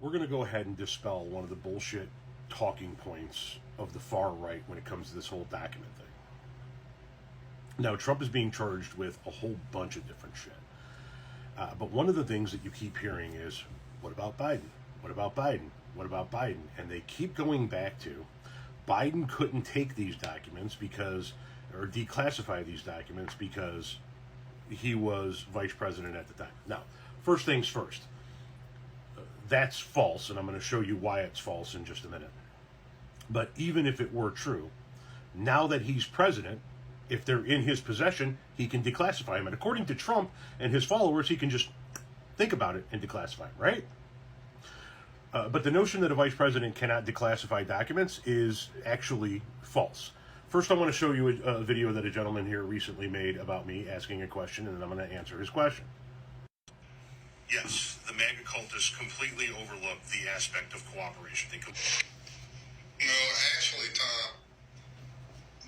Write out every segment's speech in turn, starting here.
we're going to go ahead and dispel one of the bullshit talking points of the far right when it comes to this whole document thing. Now, Trump is being charged with a whole bunch of different shit. But one of the things that you keep hearing is, what about Biden? What about Biden? What about Biden? And they keep going back to, Biden couldn't take these documents because, or declassify these documents because he was vice president at the time. Now, first things first, that's false, and I'm going to show you why it's false in just a minute. But even if it were true, now that he's president, if they're in his possession, he can declassify them. And according to Trump and his followers, he can just think about it and declassify them, right? But the notion that a vice president cannot declassify documents is actually false. First, I want to show you a video that a gentleman here recently made about me asking a question, and then I'm going to answer his question. Yes, the MAGA cultists completely overlook the aspect of cooperation. No, actually, Tom,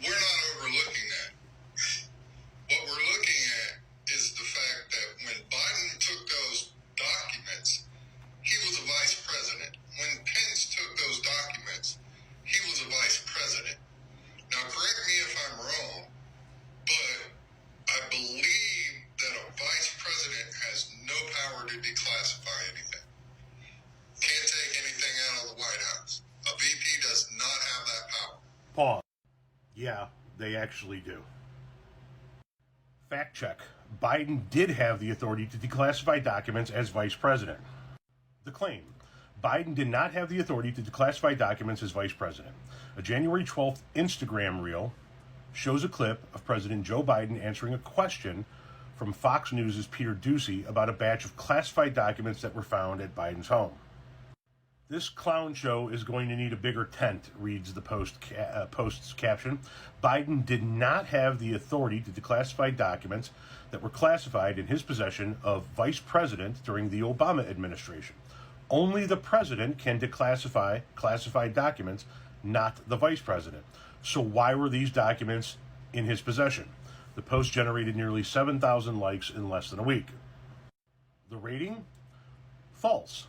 we're not overlooking that. What we're looking at is the fact that when Biden took those documents, he was a vice president. When Pence took those documents, he was a vice president. Now, correct me if I'm wrong, but I believe that a vice president has no power to declassify anything. Can't take anything out of the White House. A VP does not have that power. Pause. Yeah, they actually do. Fact check. Biden did have the authority to declassify documents as vice president. The claim. Biden did not have the authority to declassify documents as vice president. A January 12th Instagram reel shows a clip of President Joe Biden answering a question from Fox News' Peter Doocy about a batch of classified documents that were found at Biden's home. This clown show is going to need a bigger tent, reads the post's caption. Biden did not have the authority to declassify documents that were classified in his possession of vice president during the Obama administration. Only the president can declassify classified documents, not the vice president. So why were these documents in his possession? The post generated nearly 7,000 likes in less than a week. The rating? False.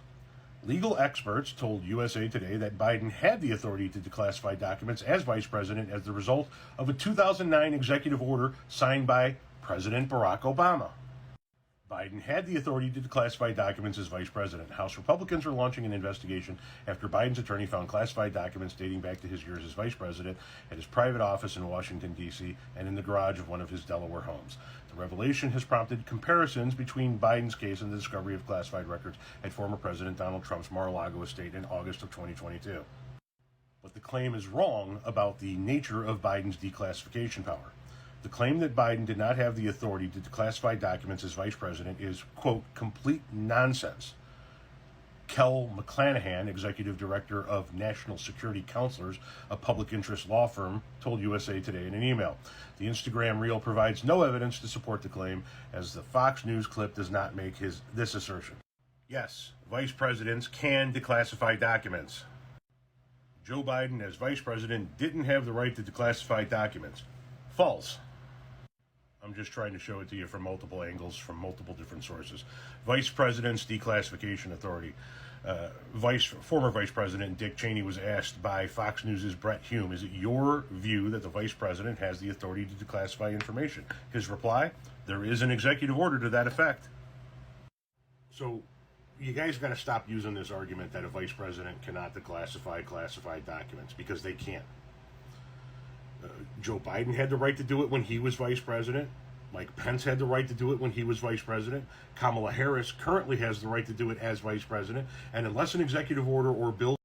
Legal experts told USA Today that Biden had the authority to declassify documents as vice president as the result of a 2009 executive order signed by President Barack Obama. Biden had the authority to declassify documents as vice president. House Republicans are launching an investigation after Biden's attorney found classified documents dating back to his years as vice president at his private office in Washington, D.C., and in the garage of one of his Delaware homes. The revelation has prompted comparisons between Biden's case and the discovery of classified records at former President Donald Trump's Mar-a-Lago estate in August of 2022. But the claim is wrong about the nature of Biden's declassification power. The claim that Biden did not have the authority to declassify documents as vice president is, quote, complete nonsense. Kel McClanahan, executive director of National Security Counselors, a public interest law firm, told USA Today in an email. The Instagram reel provides no evidence to support the claim, as the Fox News clip does not make this assertion. Yes, vice presidents can declassify documents. Joe Biden, as vice president, didn't have the right to declassify documents. False. I'm just trying to show it to you from multiple angles, from multiple different sources. Vice President's Declassification Authority. Former Vice President Dick Cheney was asked by Fox News' Brett Hume, is it your view that the Vice President has the authority to declassify information? His reply, there is an executive order to that effect. So you guys got to stop using this argument that a Vice President cannot declassify classified documents, because they can't. Joe Biden had the right to do it when he was vice president. Mike Pence had the right to do it when he was vice president. Kamala Harris currently has the right to do it as vice president. And unless an executive order or bill